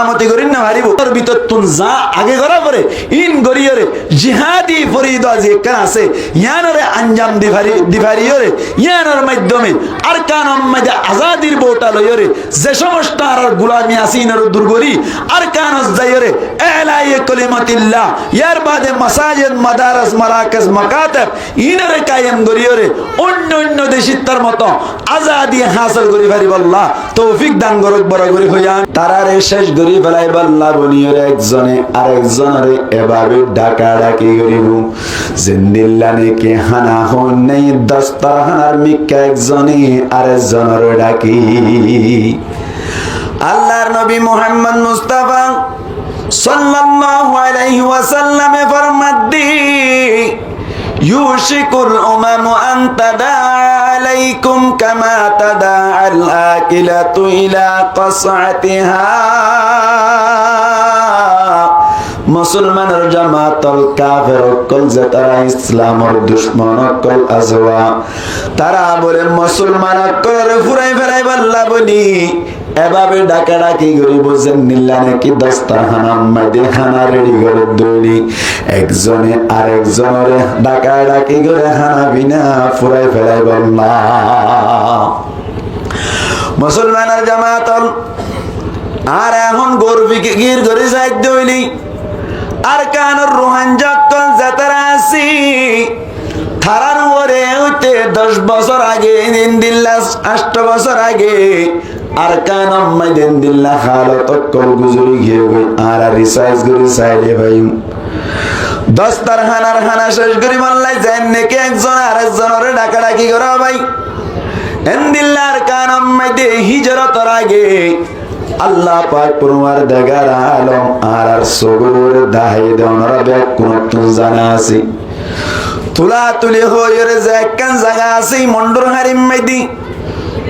আমতি করিন না হারিব তোর ভিতর তুন যা আগে করা পরে ইন গরিয়রে জিহাদি ফরিদ আজি কান আছে ইয়ানরে আঞ্জাম দিভারিয়রে ইয়ানর মাধ্যমে আর কানম মাঝে আজাদির বোটা লয়রে যে সমস্ত আর গোলামি আসিনর দুর্গরি আর কানস যায়রে এলাই কলিমাতিল্লাহ ইয়ার বাদে মাসাজিদ মাদারাস মারাকাজ মাকাতাব ইনরে কায়েম গরিয়রে অন্য অন্য দেশিতার মতো আজাদি হাসিল করি পারিব আল্লাহ তৌফিক দান করুক বড় করি হইয়া তারারে শেষ গরি ফেলাই আল্লাহ বনিয়রে একজনে আরেকজনরে এভাবে ডাকা ডাকি করিব জিন্দিল্লানে কে হানা হন নেই দস্তরখানার মিক্কা একজনে আরেকজনরে ডাকি আল্লাহর নবী মুহাম্মদ মুস্তাফা সাল্লাল্লাহু আলাইহি ওয়াসাল্লামে ফরমাদ্দি ইউশিকুল উমামু আন তাদা আলাইকুম কামা তাদা আল আকিলাতু ইলা কাসআতিহা মুসলমানের জামাতল কাফের কল যে তারা ইসলামের দুশমন কল আজওয়া তারা বলে মুসলমান কল ফুরাই ফেরাই বল্লা বলি এভাবে ডাকা ডাকি করি বুঝেন নিল্লা নাকি দস্তরখানার মধ্যে খানা রেডি করে দৌড়ি একজনে আরেকজনের ডাকা ডাকি করে খানা বিনা ফুরাই ফেরাই বল্লা মুসলমানের জামাতল আর এখন গর্বি গির করে যাই দৌড়ি আর কানুর রোহান যখন যাতারা আসি থারার ওরে হইতে 10 বছর আগে দিন দিল্লা 8 বছর আগে আর কানম মাই দিন দিল্লা হালত কল গুজরি গিয়ে আর রিসার্চ করি সাইডে ভাই দস্তরখানার খানা শেষ করি মাল্লাই যান নাকি একজন আরেকজনের ডাকা ডাকি করা ভাই এন্দিল্লার কানম মাই দে হিজরতের আগে আল্লাহ পাক পরমার দেগার আলম আর সগর দাহি দেওয়ার ব্যাক কোন তুন জানা আছে তুলা তুলি হইরে যে একখান জায়গা আছে মন্ডর হারিম মাইদি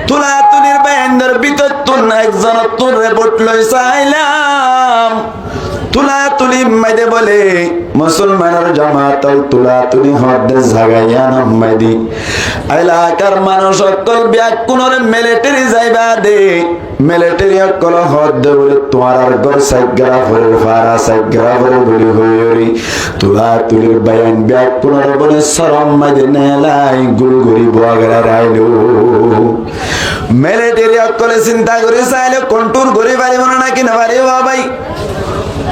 তুলা তুলির বাইন্দার ভিতর তুন একজন তুন রিপোর্ট লই চাইলাম তুলা তুলি মাইদে বলে মুসলমানের জামাতল তুলা তুলি হদ জাগাইয়া নাম মাইদি এলাকার মানুষ সকল ব্যাক কোনর মিলিটারি যাইবা দে মিলিটারি সকল হদ বলে তোমার ঘর সাইগরা ফরের ফারা সাইগরা ফরে বলি হইরি তুলা তুলির বায়ান ব্যাক কোনর বলে শরম মাইদে নেলাই গুলগুরি বগরা রাইলো মিলিটারি সকল চিন্তা করে চাইলে কন্ট্রোল করে পারিব না কি না পারিব ভাই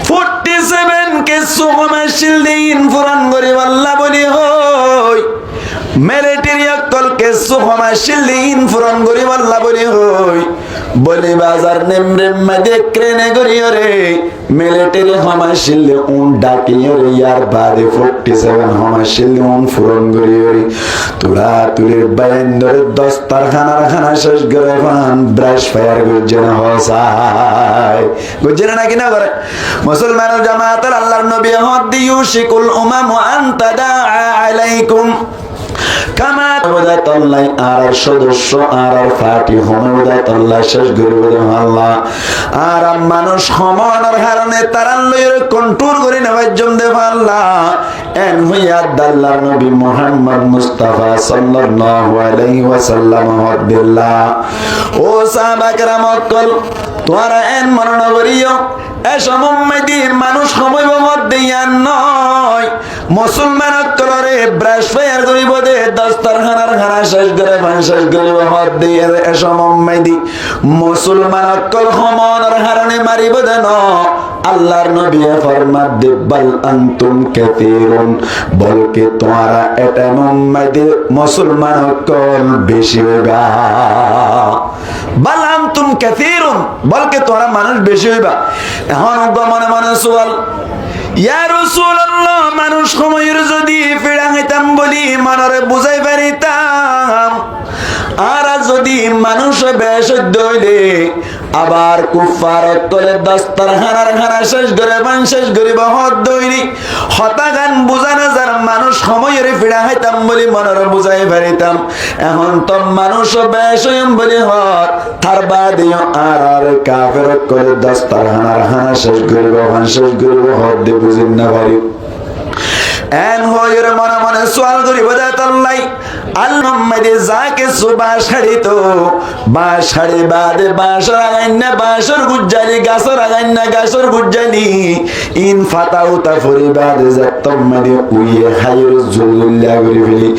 47 के सुगमाशिल दिन फुरान गरी वल्ला बली होय मिलिटारी अक्कल के सुगमाशिल दिन फुरान गरी वल्ला बली होय बली बाजार नेमरे मदे क्रेने गरी रे मिलिटारी हमाशिल उन डाकी रे यार बादे 47 हमाशिल उन फुरान गरी रे तुला तुले बयंदर दस्तरखानार खाना शेष गरे फान ब्रश फायर गुजना होसाय गुजना ना कि ना करे मुसलमान জামাত আল্লাহর নবী হদি ইউশিকুল উমাম আন তাদা আলাইকুম কামা ওয়াদাতাল্লাহ আর সদস্য আর ফাটি হমদাতাল্লাহ শেষ গরিব আল্লাহ আর মানুষ হমনের কারণে তারা লইর কন্ট্রোল করে নেওয়ার জন্য আল্লাহ এন হইয়া আল্লাহর নবী মুহাম্মদ মুস্তাফা সাল্লাল্লাহু আলাইহি ওয়াসাল্লাম হদিল্লাহ ও সাহাবা کرام কল তোরা এন মরণ করিও এসমম্মাইদি মানুষ সময় মধ্যে ইয়ান নয় মুসলমান তলরে ব্রাশ ফায়ার করিব দে দস্তরখানার খানা শেষ করে শেষ করিব মধ্যে এসমম্মাইদি মুসলমান কল হমনের হারণে মারিব দেন আল্লাহর নবী ফরমাত দে বল আনতুম কাসীরুন বলকে তোমরা এটা মুম্মাইদি মুসলমান কল বেশি হইবা বল আনতুম কাসীরুন বলকে তোমরা মানুষ বেশি হইবা এখন মনে মনে সওয়াল ইয়া রাসূলুল্লাহ মানুষ সময়ের যদি ফিরা হইতাম বলি মনরে বুঝাই পারিতাম আর যদি মানুষ বেশ দইলে আবার কুফার তলে দস্তরখানার খানা শেষ করে বান শেষ করিব হদ দইরি হতাগান বুঝানো যার মানুষ সময়ের ফিরা হইতাম বলি মনরে বুঝাই পারিতাম এখন তো মানুষ বেশ বলি হদ তার বাদিও আর কাফের করে দস্তরখানার খানা শেষ করিব বান শেষ করিব হদ দে বুঝিন না পারি এন হইরে মনে মনে সওয়াল করি বদাতাল্লাই আল্লাহ মেরে যাকে সুবা শাড়িত বাঁশ শাড়ি বাদে বাঁশর আগাইনা বাঁশর গুজ্জালি গাছর আগাইনা গাছর গুজ্জালি ইন ফাতাউতা ফরিবাদে যাত্তম মেরে উইয়ে হাইর জুল্লা করে ফেলি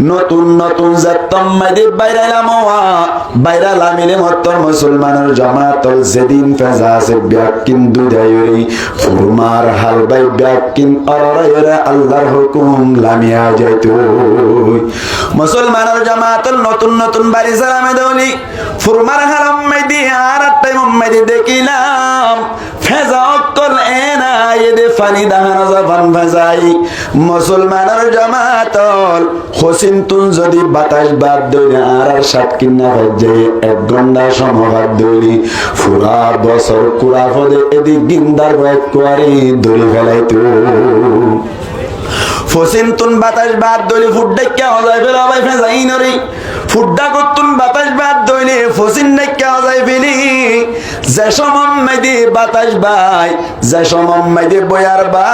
নতুন নতুন যাত্তম মেরে বাইরালাম বাইরালাম মিলে মত্তর মুসলমানের জামাতল যেদিন ফেজা আছে ব্যাকিন দুদায়রি ফুরমার হাল বাই ব্যাকিন অররায়রা আল্লাহর হুকুম লামিয়া যাইতো মুসলমানের জামাতল নতুন নতুন বাড়ি সালামে দৌলি ফুরমার হালাম মেদি আর টাইম মেদি দেখিলাম ফেজা অকল এনা এদে ফানি দাহানা জবান ভাজাই মুসলমানের জামাতল হোসেন তুন যদি বাতাস বাদ দইলে আর সাত কিন্না বাজে এক ঘন্টা সমবাদ দইলি ফুরা বছর কুড়া ফদে এদিক গিন্দার বাইক কোয়ারি দড়ি ফেলাইতো ফসিন তুন বাতাস বাদ দইলে ফুড্ডা কে হজাই ফেলা ভাই ফেজাই নরি ফুড্ডা করতুন বাতাস বাদ দইলে ফসিন কে হজাই ফেলি যে সমম মেদি বাতাস বাই যে সমম মেদি বয়ার বা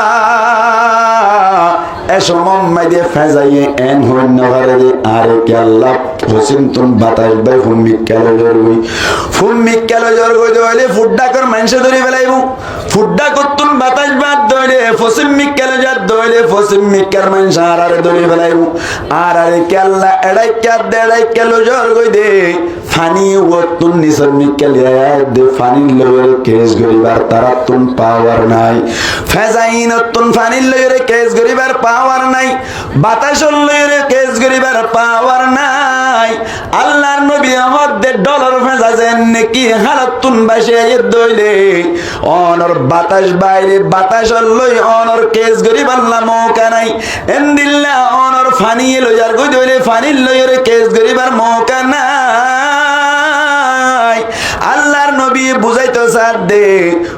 এ সমম মেদি ফেজাইয়ে এন হইন ঘরে আরে কে আল্লাহ ফসিন তুন বাতাস বাই ফুমি কেলো জর গই দইলে ফুড্ডা কর মানুষে ধরি ফেলাইব ফুড্ডা করতুন বাতাস বাদ দইলে ফসিন মিক্কেল জাত দইলে ফসিন মিক্কার মানুষ আর ধরি ফেলাইব আর আরে কে আল্লাহ এড়াই কে দেড়াই কেলো জর গই দে ফানি ওতুন নিসর মিক্কেল দে ফানি লরে কেস গরিবার তারা তুন পাওয়ার নাই ফেজাইন তুন ফানি লরে কেস গরিবার পাওয়ার নাই বাতাস লরে কেস গরিবার পাওয়ার নাই আল্লাহর নবী হদ্দে ডলার ফেজা যেন কি হালত তুন বাসে দইলে অনর বাতাস বাইরে বাতাস লই অনর কেস গরিব আল্লাহ মৌকা নাই এন্দিল্লা অনর ফানি লইয়ার গই দইলে ফানি লইরে কেস গরিবার মৌকা নাই আল্লাহর নবী বুঝাইতো সাদ দে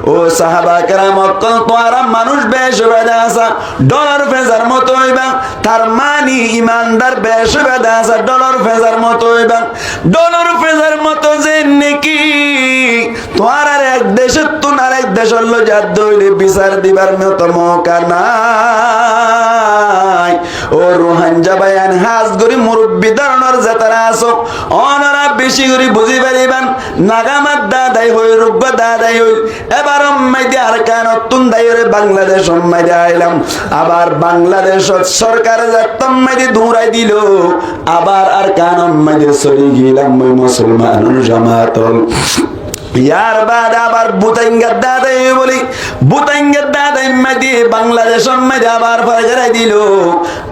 ও সাহাবা কেরাম অকল তোরা মানুষ বেশ বেদা আসা ডলার ফেজার মতো হইবা তার মানি ইমানদার বেশ বেদা আসা ডলার ফেজার মতো হইবা ডলার ফেজার মতো যে নাকি তোর আর এক দেশের তুন আর এক দেশের লজাত দইলে বিচার দিবার মতো মৌকা নাই ও রোহানজা বায়ান হাজ গরি মুরব্বি ধরনের যাতারা আসো অনারা বেশি করে বুঝি পারিবান নাগামাত দাদাই হই রুগ্গ দাদাই হই এবার মাইদে আর কান তুন দাইরে বাংলাদেশ মাইদে আইলাম আবার বাংলাদেশ সরকার যাতম মাইদে দৌড়াই দিল আবার আর কান মাইদে সরি গেলাম মই মুসলমান জামাতল ইয়ার বাদ আবার বুতাইঙ্গার দাদাই বলি বুতাইঙ্গার দাদাই মাইদে বাংলাদেশ মাইদে আবার ফারগারাই দিল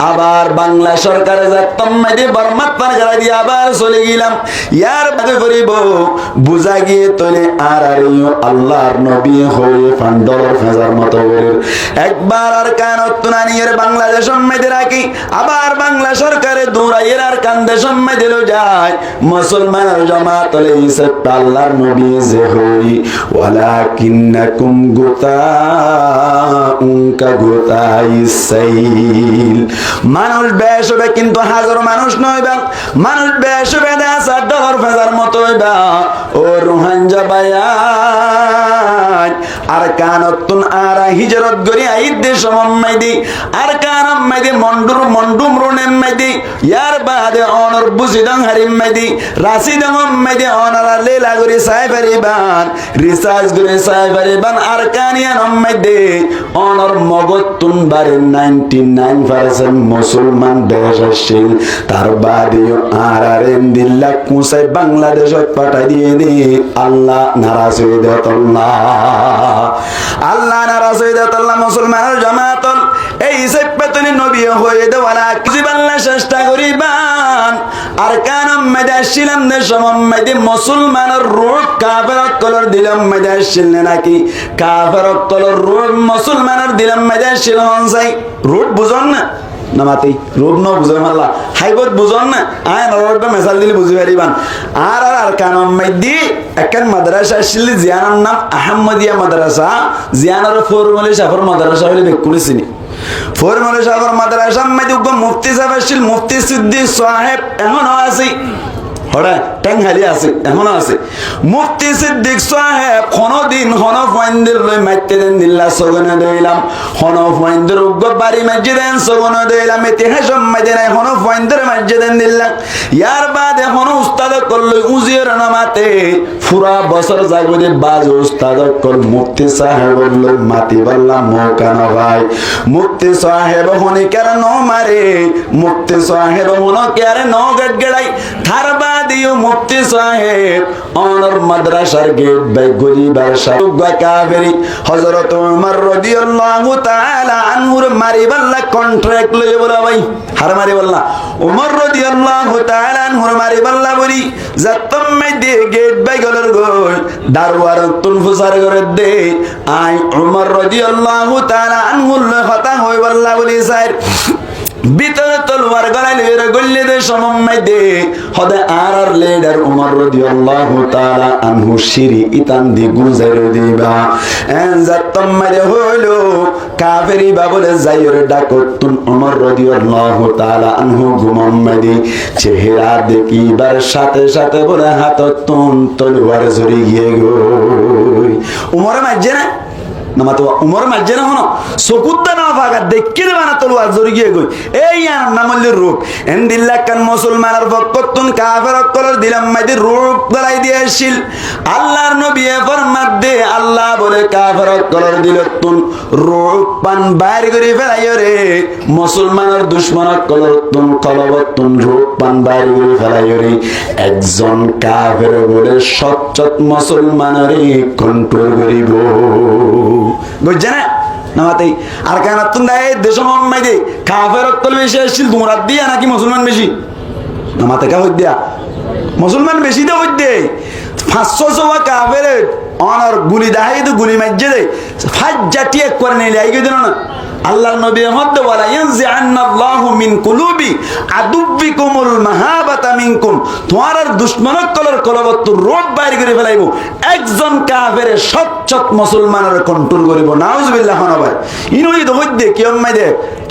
আবার বাংলা সরকার যাতম মাইদে বর্মাত ফারগারাই দিয়ে আবার চলে গেলাম ইয়ার বাদে করিব বুঝা গিয়ে তোলে আর আরিও আল্লাহর নবী হয়ে ফান্ডর ফেজার মতো বলে একবার আর কান তুনানিয়ের বাংলাদেশ মাইদে রাখি আবার বাংলা সরকারে দৌড়াইয়ের আর কান দেশ মাইদে লো যায় মুসলমানের জামাতলে ইসে আল্লাহর নবী যে হই ওয়ালাকিন্নাকুম গুতাউন কা গুতাইস সাইল মানুষ বেশ হবে কিন্তু হাজার মানুষ নয়বা মানুষ বেশ হবে দাসা ডলার ফেজার মতো হইবা ও রোহানজা বায়ান আর কানতুন আর হিজরত গরি আইদ দেশ মাইদি আর কানম মাইদি মন্ডুম রুনেম মাইদি ইয়ার বাদে অনর বুজিদং হারিম মাইদি রাশিদং মাইদি অনরা লেলা গরি সাইফারিবান রিসার্চ গরি সাইফারিবান আর কানিয়ান মাইদি অনর মগতুন বারে 99% মুসলমান দেশ আসিল তার বাদেও আর দিল্লা কুসাই বাংলাদেশত পাঠাই দিয়ে দি আল্লাহ নারাজ হয়ে দেত আল্লাহ নারাজ হয়ে দেত মুসলমানের জামাতল এই সেপেতনি নবী হয়ে দেওয়ালা কিছু বাংলা চেষ্টা করিবান আর কানম মেদে আসছিলাম দেশম মেদে মুসলমানের রূপ কাফের কলর দিলাম মেদে আসছিল নাকি কাফের কলর রূপ মুসলমানের দিলাম মেদে আসছিল হনসাই রূপ বুঝন না নামাতি রূপ ন বুঝে মাল্লা হাইবত বুঝন না আয় নরটা মেসাল দিলে বুঝি পারিবান আর কানম মেদি একখান মাদ্রাসা আসছিল জিয়ানার নাম আহমদিয়া মাদ্রাসা জিয়ানার ফরমলি সাফর মাদ্রাসা হলে বেকুনি চিনি ফরমলি সাফর মাদ্রাসা মেদি মুফতি সাহেব আসছিল মুফতি সিদ্দিক সাহেব এমন আছে হড়া টেংহালি আছে এখনো আছে মুফতি সিদ্দিক সাহেব কোনদিন হনফ ওয়াইন্দের লই মাইতে দেন দিল্লা সগনে দিলাম হনফ ওয়াইন্দের উগ্র বাড়ি মসজিদেন সগনে দিলাম ইতিহাস মদিনা হনফ ওয়াইন্দের মসজিদেন দিল্লা ইয়ার বাদে হন উস্তাদ করল উজির নামাতে পুরা বছর যাইব যে বাজ উস্তাদ কর মুফতি সাহেব লই মাতি বললাম মৌকানা ভাই মুফতি সাহেব হনি কেন ন মারে মুফতি সাহেব হন কেন ন গড়গড়াই থার বাদিও মুফতি সাহেব অনর মাদ্রাসার গেট বাই গরিবার সাহেব কাবেরি হযরত উমর রাদিয়াল্লাহু তাআলা আনহুর মারিবাল্লা কন্ট্রাক্ট লই বলা ভাই হার মারিবাল্লা উমর রাদিয়াল্লাহু তাআলা আনহুর মারিবাল্লা বলি যাতম দে গেট বাই গলর গই দারওয়ার তুন ফুসার করে দে আই উমর রাদিয়াল্লাহু তাআলা আনহুর কথা হই বল্লা বলি স্যার ভিতরে তলোয়ার গলাইলে গল্লে দে সমম্মাই দে হদে আর লিডার উমর রাদিয়াল্লাহু তাআলা আনহু শিরি ইতান দি গুজাইর দিবা এন যাতম মারে হইলো কাফেরি বাবলে যাইরে ডাকতুন উমর রাদিয়াল্লাহু তাআলা আনহু গুমম্মাই দি চেহারা দেখিবার সাথে সাথে বলে হাততুন তলোয়ার জড়ি গিয়ে গই উমর মাঝে না নামা তো উমর মাঝে না হনো সকুদ্দা না ভাগা দেখি দেবা না তলোয়ার জড়ি গিয়ে গই এই নামলের রূপ এন্দিল্লা কান মুসলমানের ভক্ততুন কাফের কলর দিলাম মাইদি রূপ গলাই দিয়েছিল আল্লাহর নবী ফরমাত দে আল্লাহ বলে কাফের কলর দিলতুন রূপ পান বাইর করে ফেলাইও রে মুসলমানের দুশমনের কলরতুন কলবতুন রূপ পান বাইর করে ফেলাইও রে একজন কাফের বলে সচ্চত মুসলমানের কন্ট্রোল করিব বুঝছেন নামাতেই আর কেন তোমরা এই দেশ মাই দে কাফের অক্কল বেশি আসছিল তোমরা দিয়া নাকি মুসলমান বেশি নামাতে কা হই দিয়া মুসলমান বেশি তো হই দে 500 সওয়া কাফের অনর গুলি দাহাই তো গুলি মাইজে দে ফাজ জাতি এক করে নিলে আই গদিন না আল্লাহর নবী মধ্যে বলা ইয়ানজি আন্নাল্লাহু মিন কুলুবি আদুবিকুমুল মাহাবাতা মিনকুম তোমার দুশমনক কলর কলবত রোড বাইর করে ফেলাইবো একজন কাফের সচ্চত মুসলমানের কন্ট্রোল করিব নাউজুবিল্লাহ না ভাই ইনই তো হইদে কিয়ম মাইদে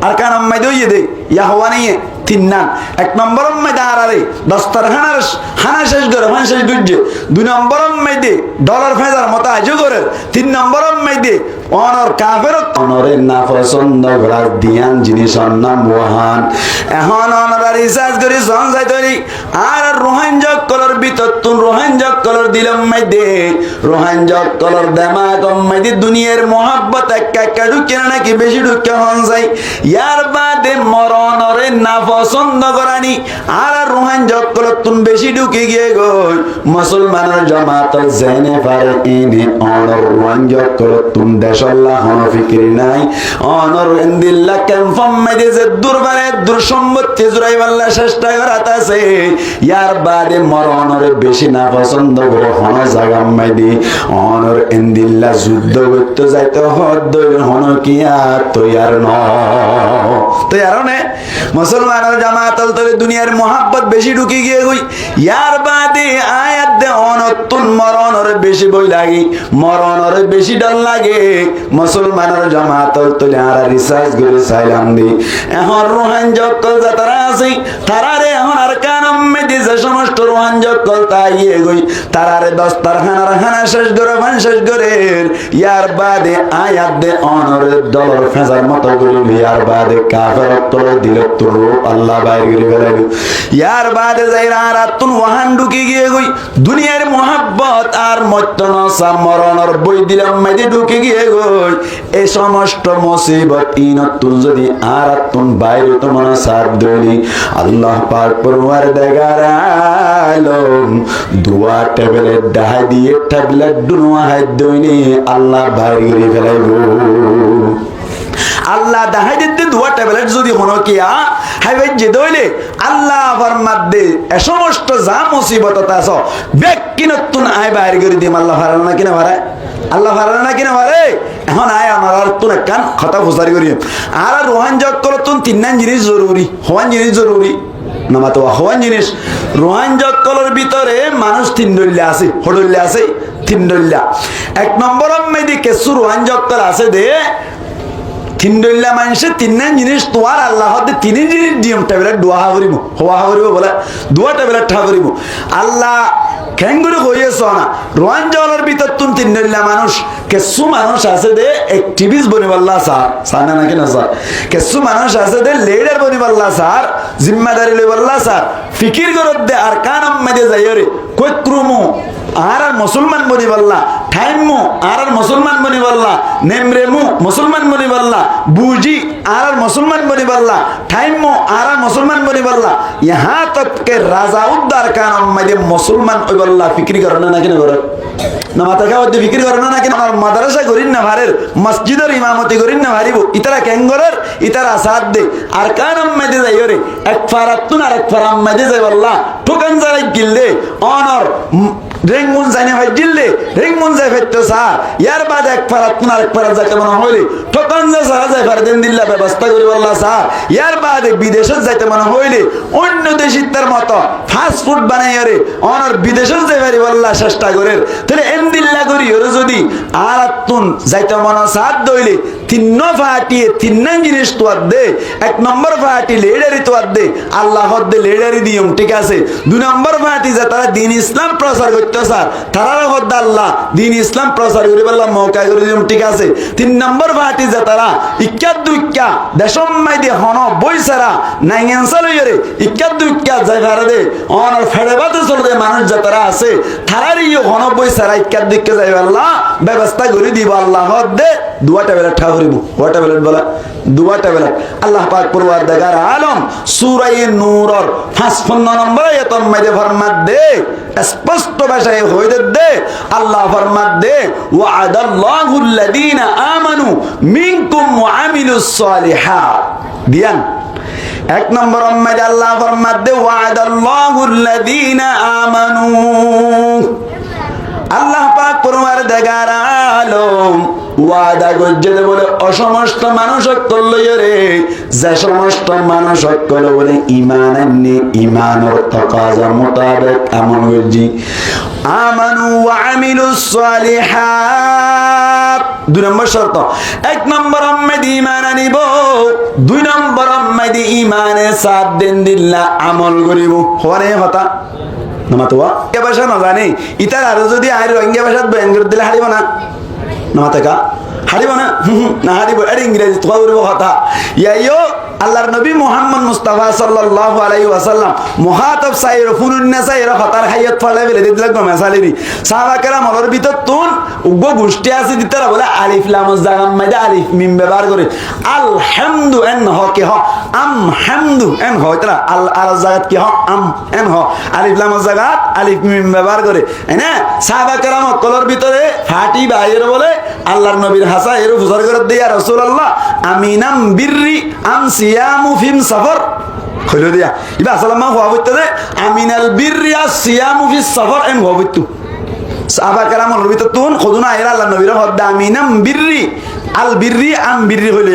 আর কান মাইদে হইয়ে দে ইয়া হওয়া নেই তিননা এক নম্বর মাইদে আরারে দস্তারখানার খানা শেষ করে ফান শেষ দুজে দুই নম্বর মাইদে ডলার ফেজার মত আজো করে তিন নম্বর মাইদে অনর কাফের অনরে না পছন্দ করার দিয়ান জিনিস নাম মহান এখন অনরা রিসার্চ করে সংসাই তৈরি আর রোহানজক কলর ভিতর তুন রোহানজক কলর দিলাম মাইদে রোহানজক কলর দেমা কম মাইদে দুনিয়ার মোহাব্বত একা ঢুকে নাকি বেশি ঢুকে হন যায় ইয়ার বাদে মরণরে না পছন্দ করানি আর রোহানজক কলর তুন বেশি ঢুকে গিয়ে গই মুসলমানের জামাত জেনে পারে ইনি অনর রোহানজক কলর তুন দেশাল্লাহ ফিকির নাই অনর ইন্দিল্লা কনফার্ম মাইদে যে দুরবারে দুর সম্পত্তি জুরাইবাল্লা চেষ্টা করাত আছে ইয়ার বাদে মরণরে বেশি না পছন্দ করে হন জায়গা মাইদি অনর ইন্দিল্লা যুদ্ধ করতে যাইতে হদ হন কিয়া তৈয়ার ন তৈয়ার নে মুসলমানের জামাতাল তলে দুনিয়ার মোহাব্বত বেশি ঢুকি গিয়ে গই ইয়ার বাদে আয়াত দে অনতুন মরণরে বেশি বই লাগি মরণরে বেশি ডর লাগে মুসলমানের জামাতাল তলে আর রিসার্চ করে চাইলাম দি এখন রোহান জক্কল যারা আছে তারারে এখন আর কানম মেদি যে সমস্ত রোহান জক্কল তাইয়ে গই তারারে দস্তারখানার খানা শেষ করে ফান শেষ করে ইয়ার বাদে আয়াত দে অনরের ডলার ফেজার মতো করি ইয়ার বাদে কাফের তোর দিল তোর আল্লাহ বাইর করে ফেলাইল ইয়ার বাদে যাইরা রাতুন ওয়াহান ঢুকি গিয়ে গই দুনিয়ার মোহাব্বত আর মত্যনসা মরণর বই দিলাম মেদি ঢুকি গিয়ে গই এই সমস্ত মুসিবত ইনতুন যদি আর তুন বাইরে তো মনে সাথ দলি আল্লাহ পাক পরওয়ার দেগার আলম দুয়া ট্যাবলেট ডাহাই দিয়ে ট্যাবলেট দুনোয়া হাত দইনি আল্লাহ বাইরে করে ফেলাইব আল্লাহ দাহাই দিতে দুয়া ট্যাবলেট যদি হনো কিয়া হাইবে যে দইলে আল্লাহ ফরমাত দে এ সমস্ত যা মুসিবত আছ বেকিনতুন আই বাইরে করে দিম আল্লাহ হারাল না কিনা হারায় আল্লাহ হারাল না কিনা হারে এখন আয় আমার তুন কান কথা ফুসারি করি আর রোহান জগ করো তুন তিন জিনিস জরুরি হওয়ান জিনিস জরুরি নামা তো হওয়ান জিনিস রোহান জগ কলর ভিতরে মানুষ তিন ডল্লা আছে হডল্লা আছে তিন ডল্লা এক নম্বর মেদি কেসু রোহান জগ কল আছে দে তিনডল্লা মানুষে তিন জিনিস তোমার আল্লাহ তিন জিনিস দিম টেবিলেট দোয়া করিব হওয়া করিব বলে দোয়া টেবিলেট ঠা করিব আল্লাহ খেঙ্গুরি হইয়েছ না রোয়ান জলের ভিতর তুমি তিনডল্লা মানুষ কিছু মানুষ আছে দে অ্যাক্টিভিস্ট বনিবাল্লা স্যার সামনে নাকি না স্যার কিছু মানুষ আছে দে লিডার বনিবাল্লা স্যার জিম্মাদারি লইবাল্লা স্যার ফিকির করত দে আর কান আম্মাদে যাইরে কৈক্রুমু আর মুসলমান বনিবাল্লা ঠাইমু আর মুসলমান বনিবাল্লা নেমরেমু মুসলমান বনিবাল্লা বুজি আর মুসলমান বনিবাল্লা ঠাইমু আর মুসলমান বনিবাল্লা ইহা তক কে রাজা উদ্দার কান আম্মাদে মুসলমান ওইবাল্লা ফিকির করে না নাকি না করে না মাথা খাওয়া ফিকির করে না নাকি আমার মাদ্রাসা করিন না ভারের মসজিদের ইমামতি করিন না ভারিব ইতারা ক্যাঙ্গরের ইতারা সাথ দে আর কান আম্মাদে যাইরে এক ফারাতুন আর এক ফারাম মাদে যাইবাল্লা ঠোকান যারাই গিললে অনর রেঙ্গুন জানে ভাই জিল্লে রেঙ্গুন যায় ফেরতো স্যার ইয়ার বাদ এক ফারাত আর এক ফারাত যাইতে মনে হইলে ঠকান যায় সারা যায় ফারদিন দিল্লা ব্যবস্থা করি বললা স্যার ইয়ার বাদ বিদেশে যাইতে মনে হইলে অন্য দেশিতার মতো ফাস্ট ফুড বানাই রে অনর বিদেশে যাই পারি বললা চেষ্টা করে তাহলে এম দিল্লা করি ওরে যদি আর তুন যাইতে মনে সাথ দইলে তিন্ন ফাটিয়ে তিন জিনিস তোয়ার দে এক নম্বর ফাটি লেডারি তোয়ার দে আল্লাহ দে লেডারি দিয়ম ঠিক আছে দুই নম্বর ফাটি যে তারা দিন ইসলাম প্রচার করতে স্যার তারা হদ্দ আল্লাহ দিন ইসলাম প্রচার করি বললাম মৌকা করে দিয়ম ঠিক আছে তিন নম্বর ফাটি যে তারা ইক্কা দুইক্কা দেশমাই দিয়ে হন বই সারা নাইগেন্সা লইরে ইক্কা দুইক্কা যাই ভারে দে অনর ফেড়েবাতে চলে দে মানুষ যে তারা আছে তারার ইয়ে হন বই সারা ইক্কা দুইক্কা যাই আল্লাহ ব্যবস্থা করে দিব আল্লাহ দে দুয়াটা বেলা ঠা করিব ওয়াটা বেলা বলা দুয়াটা বেলা আল্লাহ পাক পরওয়ারদিগার আলম সূরা নূরর 55 নম্বর আয়াতের মধ্যে ফরমাত দে স্পষ্ট ভাষায় হইতে দে আল্লাহ ফরমাত দে ওয়া'দাল্লাহুল লাযীনা আমানু মিনকুম ওয়া আমিলুস সালিহাত দিয়ান এক নম্বর মধ্যে আল্লাহ ফরমাত দে ওয়া'দাল্লাহুল লাযীনা আমানু আল্লাহ পাক পরওয়ারদিগার আলম ওয়াদা গজ্জে বলে অসমস্ত মানুষ করলই রে যে সমস্ত মানুষ করল বলে ঈমান আননি ঈমানের তাকাজা মোতাবেক আমল গজ্জি আমানু ওয়া আমিলুস সালিহাত দুই নম্বর শর্ত এক নম্বর আম্মাদি ঈমান আনিব দুই নম্বর আম্মাদি ঈমানে সাথ দেন দিল্লা আমল করিব হরে হতা নামাতোয়া কে ভাষা না জানি ইতার আর যদি আর রোহিঙ্গা ভাষাত বয়ান করে দিলে হারিব না নামাতেকা হারিব না না হারিব আর ইংরেজি তো বলবো কথা ইয়াইও আল্লাহর নবী মুহাম্মদ মুস্তাফা সাল্লাল্লাহু আলাইহি ওয়াসাল্লাম মুহাতাব সাইর ফুনুন নাসাইর খাতার হায়াত ফলে বলে দিলা গো মেসালিনি সাহাবা কেরাম ওর ভিতর তুন উগ্র গোষ্ঠী আছে দিতারা বলে আলিফ লাম জাগাম মাদা আলিফ মিম ব্যবহার করে আলহামদু এন হ কে হ আম হামদু এন হ ইতরা আল আল জাগাত কি হ আম এন হ আলিফ লাম জাগাত আলিফ মিম ব্যবহার করে না সাহাবা কেরাম কলর ভিতরে ফাটি বাইর বলে আল্লাহর নবীর হাসা এর ফুসার করে দিয়া রাসূলুল্লাহ আমিনাম বিররি আম সিয়ামু ফিম সফর হইলো দিয়া ইবা সালামা হওয়া বইতে দে আমিনাল বিররিয়া সিয়ামু ফিস সফর এম হওয়া বইতু সাহাবা কেরামর ভিতর তুন খুদুনা আইরা আল্লাহর নবীর হদ্দা আমিনাম বিররি আল বিররি আম বিররি হইলো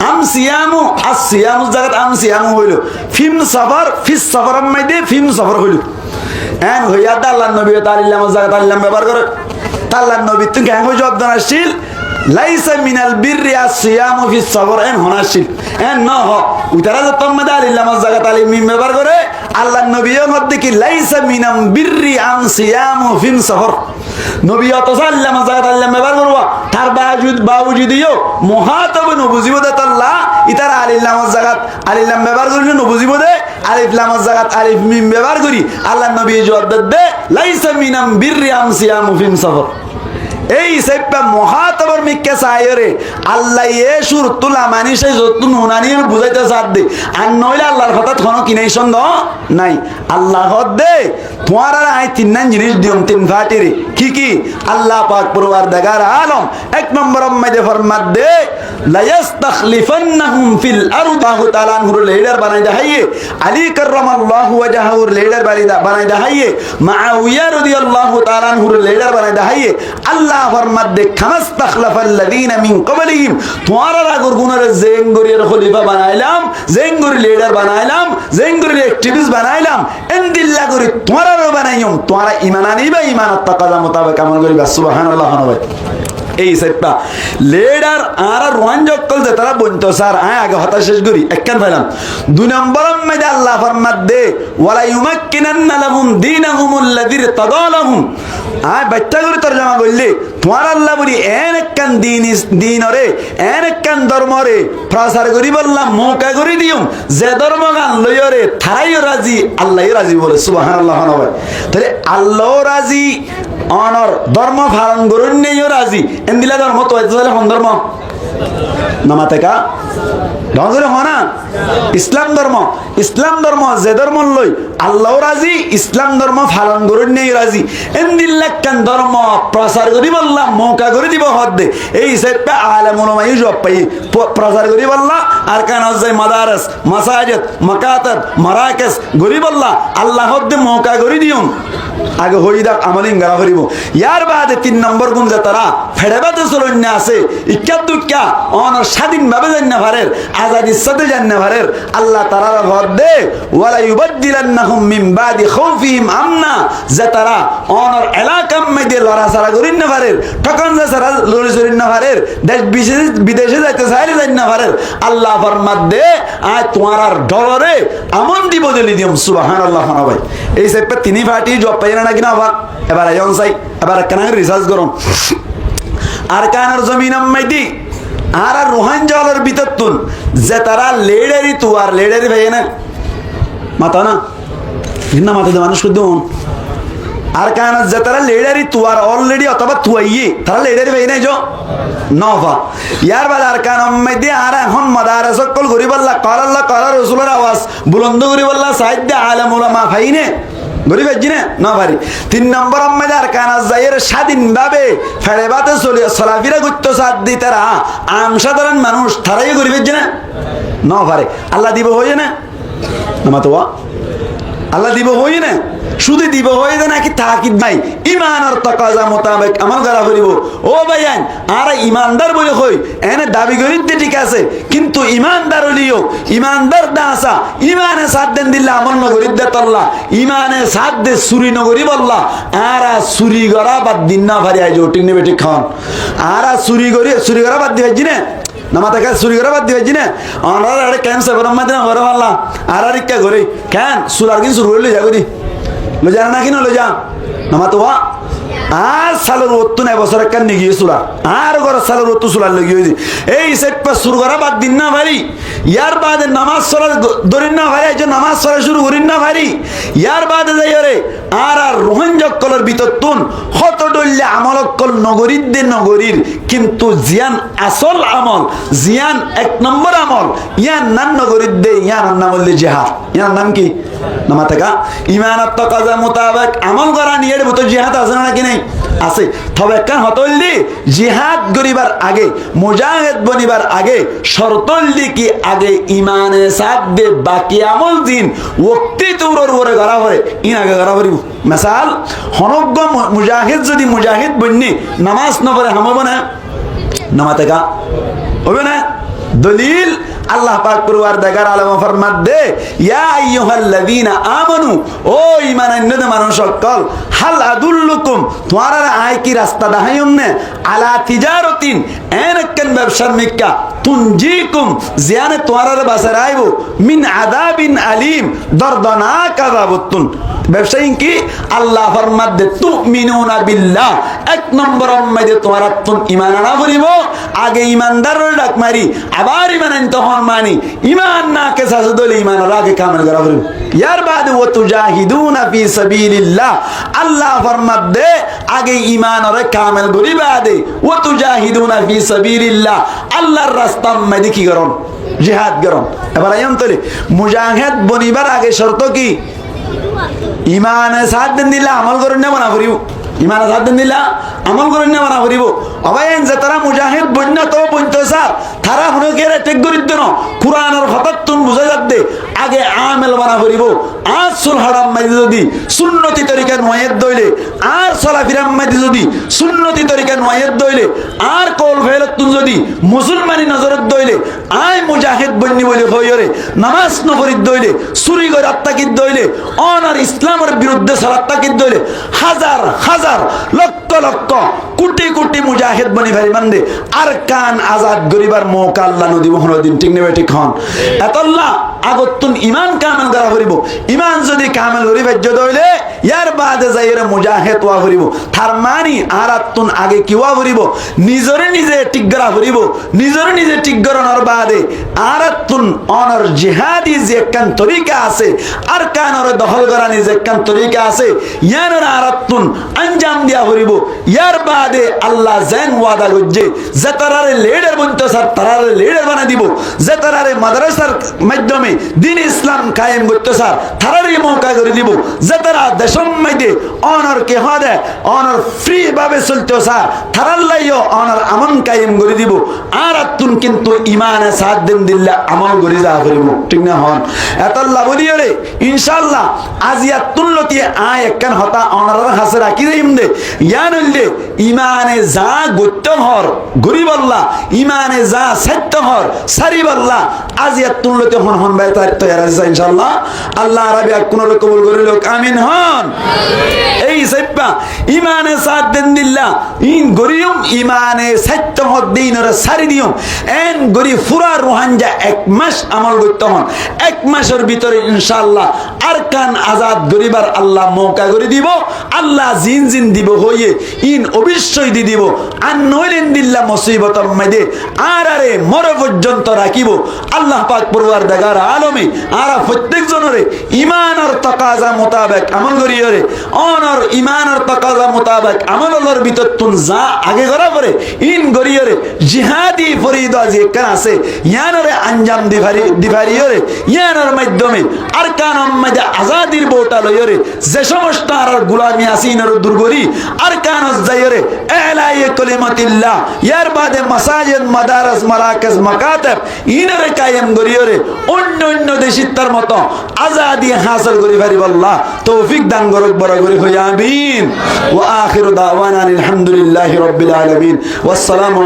আম সিয়ামু আস সিয়ামু জাগাত আম সিয়ামু হইলো ফিম সফর ফিস সফর মাইদে ফিম সফর হইলো এন হইয়া আল্লাহর নবী তাআলা জাগাত আল্লাহ ব্যবহার করে আল্লাহর নবী তুই কেন জবাব দানাশীল লাইসা মিনাল বিররি আসিয়ামু ফিস সফর এন হনাশীল এন ন হ উতারা যে তম্মাদা আলিল্লাহ জাগাত আলী মিম ব্যবহার করে আল্লাহর নবীর মধ্যে কি লাইসা মিনাম বিররি আন সিয়ামু ফিম সফর নবী অত সাল্লাম জাগাত আল্লাহ ব্যবহার করব তার বাউজুদিও মুহাতাব নবুজিব দে আল্লাহ ইতারা আলিল্লাহ জাগাত আলিল্লাহ ব্যবহার করি নবুজিব দে আলিফ লাম জাগাত আলিফ মিম ব্যবহার করি আল্লাহর নবী জবাব দে লাইসা মিনাম বিররি আন সিয়ামু ফিম সফর এই সেপা মহাতবর মিক্কে সায়রে আল্লাহ ইয়েসুর তুলা মানিসে যতুন হুনানির বুঝাইতে সাথ দে আর নইলে আল্লাহর কথা কোনো কিনেই সন্দেহ নাই আল্লাহ দে তোমার আর আই তিন জিনিস দিম তিন ফাটিরে কি কি আল্লাহ পাক পরওয়ারদিগার আলম এক নম্বর মধ্যে ফরমাত দে লা ইস্তাখলিফান্নাহুম ফিল আরদ আল্লাহু তাআলা নুর লিডার বানাই দেখাইয়ে আলী কাররামাল্লাহু ওয়াজহুর লিডার বানাই দেখাইয়ে মুআউইয়া রাদিয়াল্লাহু তাআলা নুর লিডার বানাই দেখাইয়ে আল্লাহ ফরমাত দে খামাস্তাখলাফাল্লাযীনা মিন ক্বাবলিহিম তোমার আগর গুনার জেঙ্গরির খলিফা বানাইলাম জেঙ্গরি লিডার বানাইলাম জেঙ্গরি অ্যাক্টিভিস্ট বানাইলাম এন্দিল্লাহ করি তোমারও বানাইম তোমার ঈমান আনিবা ঈমানত তাকাজা মোতাবেক আমল করিবা সুবহানাল্লাহ। এই সেটটা লেডার আর রোহান জক্কল যে তারা বলতো স্যার আগে হতা শেষ করি একখান পাইলাম 2 নম্বর মধ্যে আল্লাহ ফরমাত দে ওয়ালা ইউমাক্কিনান্না লাহুম দীনাহুমুল্লাযী তাদালাহুম বাচ্চা করে তরজমা করলে তোমার আল্লাহ বলি এন একখান দিনরে এন একখান ধর্মরে প্রচার করি বললাম মৌকা করে দিও যে ধর্ম গান লইরে থারাইও রাজি আল্লাহ রাজি বলে সুবহানাল্লাহ নয় তাহলে আল্লাহ রাজি অনর ধর্ম পালন করুন নেইও রাজি এন্দিলা ধর্ম তো তাহলে কোন ধর্ম নামাতেকা ধরে হনা ইসলাম ধর্ম যে ধর্ম লই আল্লাহ রাজি ইসলাম ধর্ম পালন করুন নেই রাজি এন্দিল্লাকান ধর্ম প্রচার করি বললাম মৌকা করে দিব হদ্দে এই সেটা আলেম উলামাই জব পাই প্রচার করি বললা আর কান হচ্ছে মাদারস মাসাজিদ মাকাতাত মারাকেস গরি বললা আল্লাহ হদ্দে মৌকা করে দিও আগে হইদা আমলিং গরা করিব ইয়ার বাদে 3 নম্বর গুণ যে তারা ফেড়াবাতে চলন না আছে ইক্কা দুক্কা অন স্বাধীন ভাবে জান্না ভারের আজাদির সাথে জান্না ভারের আল্লাহ তাআলা হদ্দে ওয়ালা ইউবাদদিলান্নাহুম মিন বাদি খাউফিহিম আমনা যে তারা অনর এলাকার মধ্যে লড়াছাড়া করিন না ভারের তখন যে সারা লড়ি চরিন না ভারের দেশ বিদেশে যাইতে চাইলে জান্না ভারের আল্লাহ ফরমাত দে আয় তোমার আর ডলরে আমন দিব দিলি দিম সুবহানাল্লাহ ভাই এই সেপে তিনি ফাটি জব পাই না কিনা আবার এবার আইন চাই এবার কেন রিসার্চ করুন আর কানার জমিন মাইতি আর রোহান জলের ভিতর তুন যে তারা লেডারি তু আর লেডারি ভাই না মাথা না ভিন্ন মাথাতে মানুষ শুদ্ধ আর কান যে তারা লেডারি তু আর অলরেডি অথবা তুয়াইয়ে তারা লেডারি ভাই নাই যো নফা ইয়ার বাদ আর কান মাইতি আর এখন মাদারস সকল গরিব আল্লাহ কাল আল্লাহ কাল রাসূলের আওয়াজ বুলন্দ গরিব আল্লাহ সাহিত্য আলেম উলামা ভাইনে গরিব জিনে না ভারি 3 নম্বর আম্মাদার কানা জায়ের স্বাধীন ভাবে ফেরেবাতে চলে সালাফিরা গুত্ত সাদ দিতারা আম সাধারণ মানুষ তারাই গরিব জিনে না ভারে আল্লাহ দিব হই না নামাতোয়া আল্লাহ দিব হই না শুধু দিব হই না নাকি তাকিদ নাই ঈমান আর তাকাজা মোতাবেক আমল করা করিব ও ভাইয়ান আর ঈমানদার বলে কই এনে দাবি করিতে ঠিক আছে কিন্তু ঈমানদার হলিও ঈমানদার দাসা ঈমানে সাথ দেন দিল্লা আমল ন করিত দে তল্লা ঈমানে সাথ দে চুরি ন করি বললা আর চুরি করা বাদ দিন না ভারি আইজো ঠিক নেবে ঠিক খান আর চুরি করা বাদ দিবে জিনে নামাতাকে চুরি করা বাদ দিবে জিনে অনার আরে ক্যান্সার বরম মাদিনা বড় আল্লাহ আর ইক্কা করে কেন সুরার কি শুরু হইলে যাগরি লজা না কিনো লজা নামাতোয়া আর সালের ওত্তু নাই বছর কান নিগিয়ে সুরা আর ঘর সালের ওত্তু সুরার লগিয়ে দি এই সেট পা শুরু করা বাদ দিন না ভারি ইয়ার বাদে নামাজ সরা দরিন না ভারি যে নামাজ সরা শুরু করিন না ভারি ইয়ার বাদে যাই রে আর রোহান জক্কলের ভিতর তুন কত ডল্লে আমলকল নগরীর কিন্তু জিয়ান আসল আমল জিয়ান 1 নম্বর আমল ইয়ান নাম নগরীর দে ইয়ান নাম বললে জিহাদ ইয়ার নাম কি নামাতাকা ঈমানাত তাকাজা মোতাবেক আমল করা নিয়ে মতো জিহাদ আছে নাকি নাই আছে তবে কান হতলদি জিহাদ গরিবার আগে মুজাহিদ বনিবার আগে শর্তলদি কি আগে ঈমানে সাথ দে বাকি আমল দিন ওক্তি তুরর ওরে করা হয় ইন আগে করা করিব মিসাল হনজ্ঞ মুজাহিদ যদি মুজাহিদ বন্নি নামাজ নপড়ে হামব না নামাতাকা হবে না দলিল আল্লাহ পাক পরওয়ারদিগার আলম ফরমাত দে ইয়া আইয়ুহাল্লাযীনা আমানু ও ঈমানান্বিত মানুষ সকল হাল আদুল্লুকুম তোমারা আয় কি রাস্তা দেখাইম না আলা তিজারাতিন এনকান ব্যবসার মিক্কা তুনজিকুম জিয়ানে তোমারা বাসার আইব মিন আযাবিন আলিম দর্দনাক আযাবতুন ব্যবসায়ী কি আল্লাহ ফরমাত দে তুমিনুনা বিল্লাহ 1 নম্বর মধ্যে তোমারা তুন ঈমান আনা করিব আগে ঈমানদারের ডাক মারি আবার ঈমান আনতে মানি ঈমান না কে সাজদল ঈমান রাগে কামেল করা করিব ইয়ার বাদে ওয়া তুজাহিদুনা ফি সাবিলিল্লাহ আল্লাহ ফরমাত দে আগে ঈমান আর কামেল করি বাদে ওয়া তুজাহিদুনা ফি সাবিলিল্লাহ আল্লাহর রাস্তা মধ্যে কি করুন জিহাদ করুন এবার আইন তলে মুজাহিদ বনিবার আগে শর্ত কি ঈমানে সাথ দেন দিলা আমল করুন না মানা করিব ঈমানে সাথ দেন দিলা আমল করুন না মানা করিব অবায়েন যে তারা মুজাহিদ বন্য তো বন্ত স্যার তারা হনকে টেক গরিদ্দ ন কুরআনের হতাতুন বুঝা যাচ্ছে আগে আমল মানা করিব আর সুল হারাম মাই যদি সুন্নতি তরিকা নয়েদ দইলে আর সালাফিরাম মাই যদি সুন্নতি তরিকা নয়েদ দইলে আর কল ফেলতুন যদি মুসলমানি নজরত দইলে আই মুজাহিদ বন্নি বলে হইরে নামাজ নফরিদ দইলে চুরি করে আত্মাকিদ দইলে অনার ইসলামের বিরুদ্ধে সালাত তাকিদ দইলে হাজার হাজার লক্ষ লক্ষ কোটি কোটি মুজাহিদ বনি ভাই বান্দে আর কান আজাদ গরিবার মৌকা আল্লাহ নদী দিন ঠিক নেবে ঠিক হন এতল্লাহ আগতুন ইমান কামেল করা করিব ইমান যদি কামেল করি ভাজ্য দইলে ইয়ার বাদে যাইরে মুজাহিদ ওয়া করিব তার মানি আরাতুন আগে কিওয়া করিব নিজরে নিজে ঠিক করা করিব নিজরে নিজে ঠিক করানোর বাদে আরাতুন অনর জিহাদি যে কান তরিকা আছে আর কানর দখল করা নিজে কান তরিকা আছে ইয়ার আরাতুন আঞ্জাম দিয়া করিব ইয়ার বাদে আল্লাহ জান ওয়াদা গজ্জে যে তারারে লিডার বনতে স্যার তারারে লিডার বানা দিব যে তারারে মাদ্রাসার মাধ্যমে দিন ইসলাম কায়েম করতে স্যার তারারে মৌকা করে দিব যে তারা দেশম মধ্যে অনর কে হদে অনর ফ্রি ভাবে চলতে স্যার তারার লাইও অনর আমন কায়েম করে দিব আর আতুন কিন্তু ইমানে সাথ দিন দিল্লা আমল করে যা করিব ঠিক না হন এতাল্লাহ বলিও রে ইনশাআল্লাহ আজিয়া তুল্লতি আয় একখান হতা অনর হাসে রাখি দেইম দে ইয়ানলে ইমানে যা গত্য হর গরিব আল্লাহ ইমানে যা সত্য হর সারিব আল্লাহ আজিয়া তুল্লতি হন হন ভাই তার তৈরি আছে ইনশাআল্লাহ আল্লাহ রাবি কোন কবুল করিল আমিন হন এই সত্যা ইমানে সাথ দেন দিল্লা ইন গরিয়ম ইমানে সত্য হদ দিনর সারি দিও এন গরি ফুরা রোহানজা এক মাস আমল করতে হন এক মাসের ভিতরে ইনশাআল্লাহ আরকান আজাদ গরিবার আল্লাহ মৌকা করে দিব আল্লাহ জিন জিন দিব হইয়ে ইন অবশ্যই দি দিব আর নইলেন দিল্লা মুসিবতর মধ্যে আর আরে মর পর্যন্ত রাখিব আল্লাহ পাক পরওয়ারদিগার আলমে আরা প্রত্যেক জনরে ইমানের তাকাজা মোতাবেক আমল করিয়রে অনর ইমানের তাকাজা মোতাবেক আমলের ভিতর তুন যা আগে করা পরে ইন গরিয়রে জিহাদি ফরিদ যে কেন আছে ইয়ানরে আঞ্জাম দিভারিয়রে ইয়ানের মাধ্যমে আর কানম মধ্যে আজাদির বোটা লইয়রে যে সমস্ত আর গোলামি আছে ইনর দুর্গরি আর কানস যাইয়রে এলায়ে কলিমাতিল্লাহ ইয়ার বাদে মাসাজিদ মাদারাস মারাকাজ মাকাতাব ইনরে কায়েম গরিয়রে অন্য অন্য দেশিতার মতো আজাদি হাসিল করি পারিব আল্লাহ তৌফিক দান করুক বড় করে হই আমিন ওয়া আখিরু দাওয়ানা আলহামদুলিল্লাহি রাব্বিল আলামিন ওয়াসসালামু